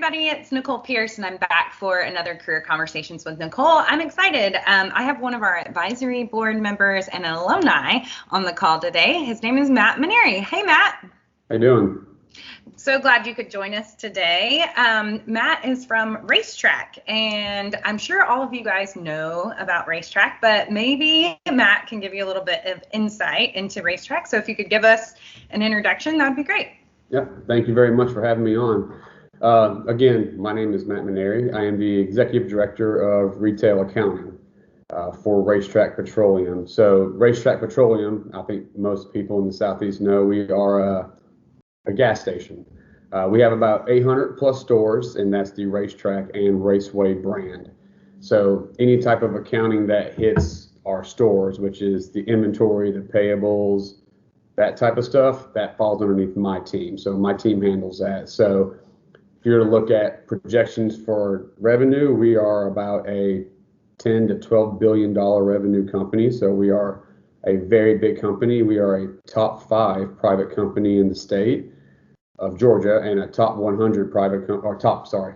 everybody. It's Nicole Pierce, and I'm back for another Career Conversations with Nicole. I'm excited. I have one of our advisory board members and an alumni on the call today. His name is Matt Menerey. Hey, Matt. How you doing? So glad you could join us today. Matt is from RaceTrac, and I'm sure all of you guys know about RaceTrac, but maybe Matt can give you a little bit of insight into RaceTrac. So if you could give us an introduction, that would be great. Yep. Thank you very much for having me on. Again, my name is Matt Menerey. I am the Executive Director of Retail Accounting for RaceTrac Petroleum. So RaceTrac Petroleum, I think most people in the Southeast know, we are a gas station. We have about 800 plus stores, and that's the RaceTrac and Raceway brand. So any type of accounting that hits our stores, which is the inventory, the payables, that type of stuff, that falls underneath my team. So my team handles that. So if you're to look at projections for revenue, we are about a $10 to $12 billion revenue company. So we are a very big company. We are a top 5 private company in the state of Georgia and a top 100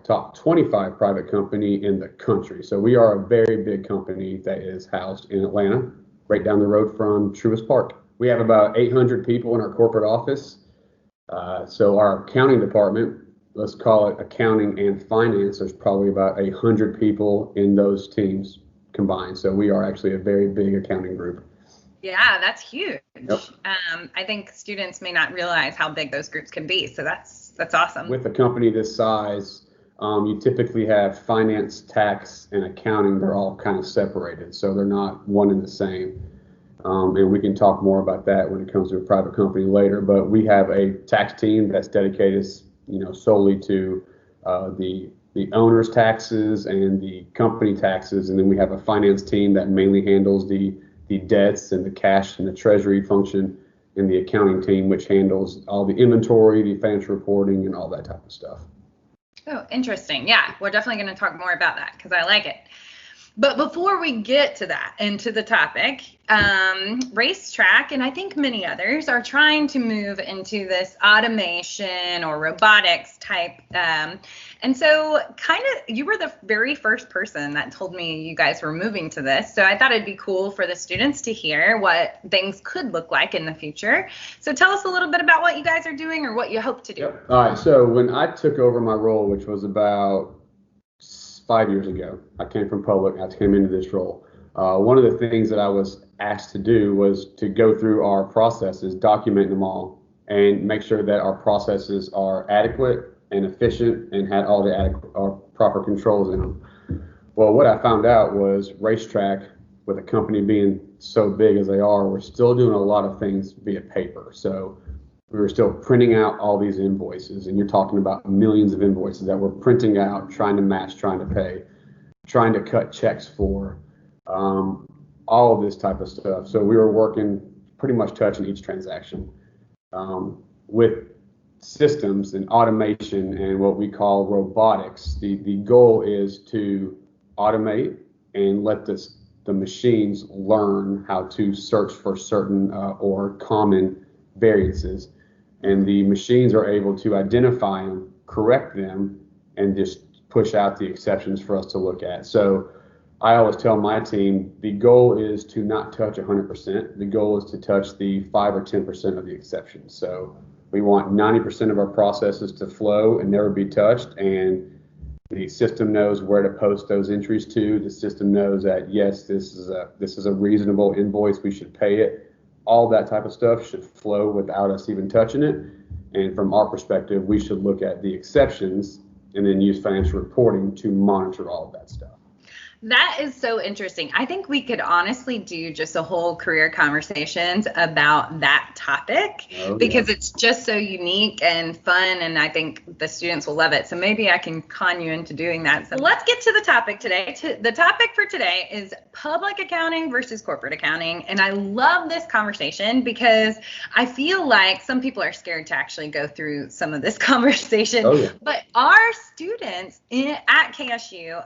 top 25 private company in the country. So we are a very big company that is housed in Atlanta, right down the road from Truist Park. We have about 800 people in our corporate office. So our accounting department, let's call it accounting and finance, there's probably about 100 people in those teams combined. So we are actually a very big accounting group. Yeah, that's huge. Yep. I think students may not realize how big those groups can be. So that's awesome. With a company this size, you typically have finance, tax, and accounting. They're all kind of separated. So they're not one and the same. And we can talk more about that when it comes to a private company later. But we have a tax team that's dedicated, solely to the owner's taxes and the company taxes. And then we have a finance team that mainly handles the debts and the cash and the treasury function, and the accounting team, which handles all the inventory, the financial reporting, and all that type of stuff. Oh, interesting. Yeah, we're definitely going to talk more about that because I like it. But before we get to that and to the topic, RaceTrac, and I think many others, are trying to move into this automation or robotics type. And so you were the very first person that told me you guys were moving to this. So I thought it'd be cool for the students to hear what things could look like in the future. So tell us a little bit about what you guys are doing or what you hope to do. Yep. All right. So when I took over my role, which was about 5 years ago, I came from public, I came into this role. One of the things that I was asked to do was to go through our processes, document them all, and make sure that our processes are adequate and efficient and had all the proper controls in them. Well, what I found out was RaceTrac, with a company being so big as they are, we're still doing a lot of things via paper. So we were still printing out all these invoices, and you're talking about millions of invoices that we're printing out, trying to match, trying to pay, trying to cut checks for, all of this type of stuff. So we were working pretty much touching each transaction with systems and automation and what we call robotics. The goal is to automate and let the machines learn how to search for certain or common variances. And the machines are able to identify them, correct them, and just push out the exceptions for us to look at. So I always tell my team, the goal is to not touch 100%. The goal is to touch the 5 or 10% of the exceptions. So we want 90% of our processes to flow and never be touched. And the system knows where to post those entries to. The system knows that, yes, this is a reasonable invoice. We should pay it. All that type of stuff should flow without us even touching it. And from our perspective, we should look at the exceptions and then use financial reporting to monitor all of that stuff. That is so interesting. I think we could honestly do just a whole career conversations about that topic because it's just so unique and fun, and I think the students will love it. So maybe I can con you into doing that. So let's get to the topic today. The topic for today is public accounting versus corporate accounting, and I love this conversation because I feel like some people are scared to actually go through some of this conversation, but our students at KSU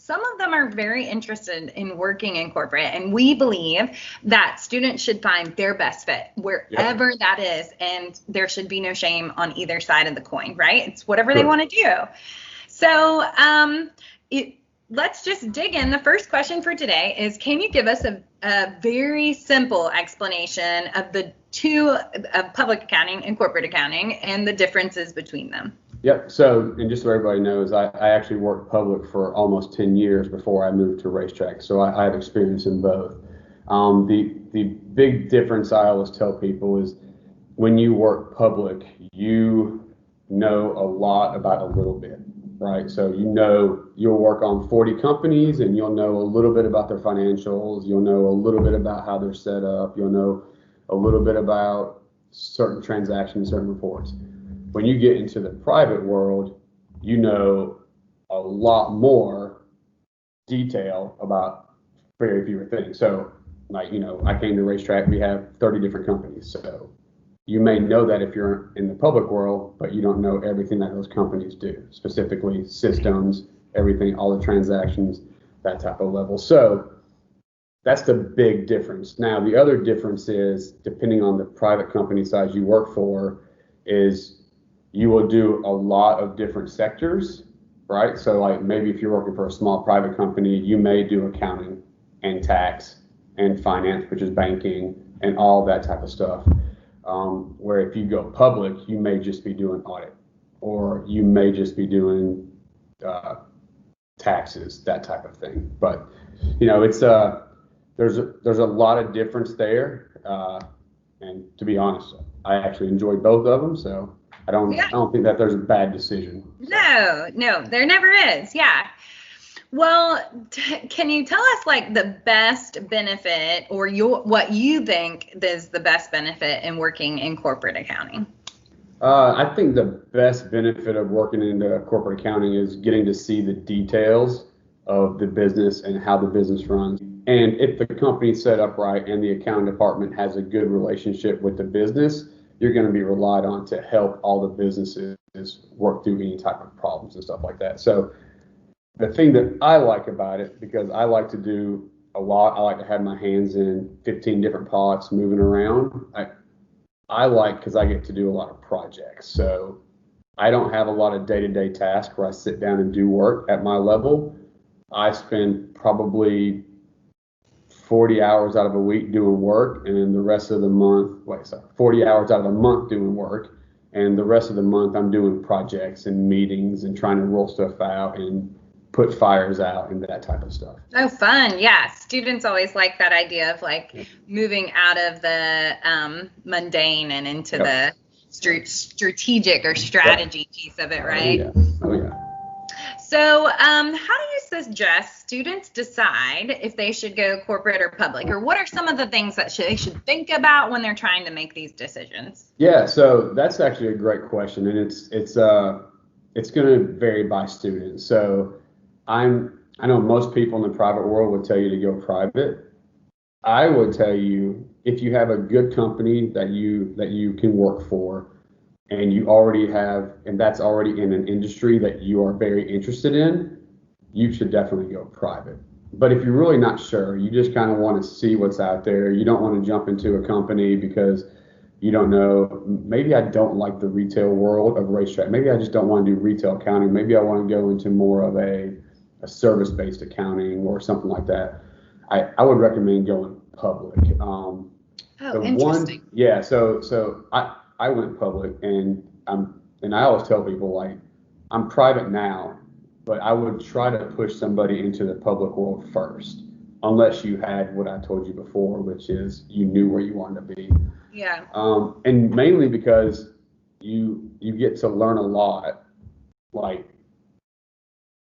some of them are very interested in working in corporate, and we believe that students should find their best fit wherever that is, and there should be no shame on either side of the coin, right? It's whatever they want to do. So let's just dig in. The first question for today is, can you give us a very simple explanation of the two, of public accounting and corporate accounting, and the differences between them? Yep. So, and just so everybody knows, I actually worked public for almost 10 years before I moved to RaceTrac. So I have experience in both. The big difference I always tell people is when you work public, you know a lot about a little bit, right? So you'll work on 40 companies and you'll know a little bit about their financials. You'll know a little bit about how they're set up. You'll know a little bit about certain transactions, certain reports. When you get into the private world, you know a lot more detail about very fewer things. So, like, I came to RaceTrac, we have 30 different companies. So you may know that if you're in the public world, but you don't know everything that those companies do, specifically systems, everything, all the transactions, that type of level. So that's the big difference. Now, the other difference is, depending on the private company size you work for, is you will do a lot of different sectors, right? So like maybe if you're working for a small private company, you may do accounting and tax and finance, which is banking and all that type of stuff. Where if you go public, you may just be doing audit, or you may just be doing taxes, that type of thing. But it's there's a lot of difference there. And to be honest, I actually enjoyed both of them, so I don't think that there's a bad decision. No, there never is. Yeah. Well, can you tell us like the best benefit, or what you think is the best benefit in working in corporate accounting? I think the best benefit of working in corporate accounting is getting to see the details of the business and how the business runs. And if the company's set up right and the accounting department has a good relationship with the business, you're going to be relied on to help all the businesses work through any type of problems and stuff like that. So the thing that I like about it, because I like to do a lot, I like to have my hands in 15 different pots moving around. I like, because I get to do a lot of projects. So I don't have a lot of day-to-day tasks where I sit down and do work at my level. I spend probably 40 hours out of a week doing work, and then the rest of the month, 40 hours out of a month doing work, and the rest of the month I'm doing projects and meetings and trying to roll stuff out and put fires out and that type of stuff. Oh, fun. Yeah. Students always like that idea of moving out of the mundane and into the strategic or strategy piece of it, right? Oh, yeah. So how do you suggest students decide if they should go corporate or public, or what are some of the things that they should think about when they're trying to make these decisions? Yeah, so that's actually a great question, and it's going to vary by student. So I know most people in the private world would tell you to go private. I would tell you, if you have a good company that you can work for, and you already have, and that's already in an industry that you are very interested in, you should definitely go private. But if you're really not sure, you just kind of want to see what's out there, you don't want to jump into a company because you don't know, maybe I don't like the retail world of RaceTrac. Maybe I just don't want to do retail accounting. Maybe I want to go into more of a service-based accounting or something like that. I would recommend going public. Interesting. So I went public, and I always tell people, like, I'm private now, but I would try to push somebody into the public world first, unless you had what I told you before, which is you knew where you wanted to be. Yeah. And mainly because you get to learn a lot, like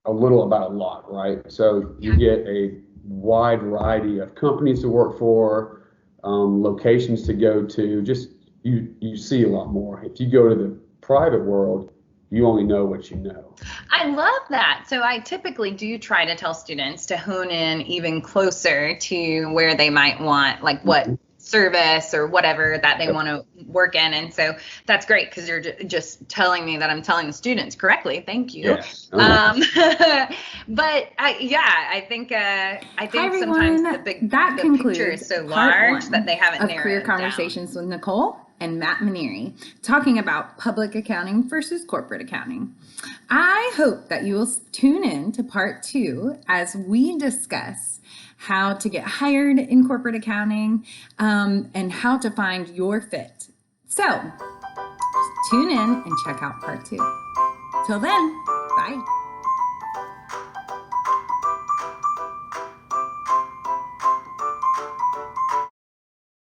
a little about a lot, right? So you get a wide variety of companies to work for, locations to go to, just you see a lot more. If you go to the private world, you only know what you know. I love that. So I typically do try to tell students to hone in even closer to where they might want, like what service or whatever that they want to work in. And so that's great, because you're just telling me that I'm telling the students correctly. Thank you. Yes. But I think Hi, sometimes the that concludes picture is so part large one that they haven't of narrowed Career it Conversations with Nicole and Matt Menerey talking about public accounting versus corporate accounting. I hope that you will tune in to part 2 as we discuss how to get hired in corporate accounting and how to find your fit. So tune in and check out part 2. Till then, bye.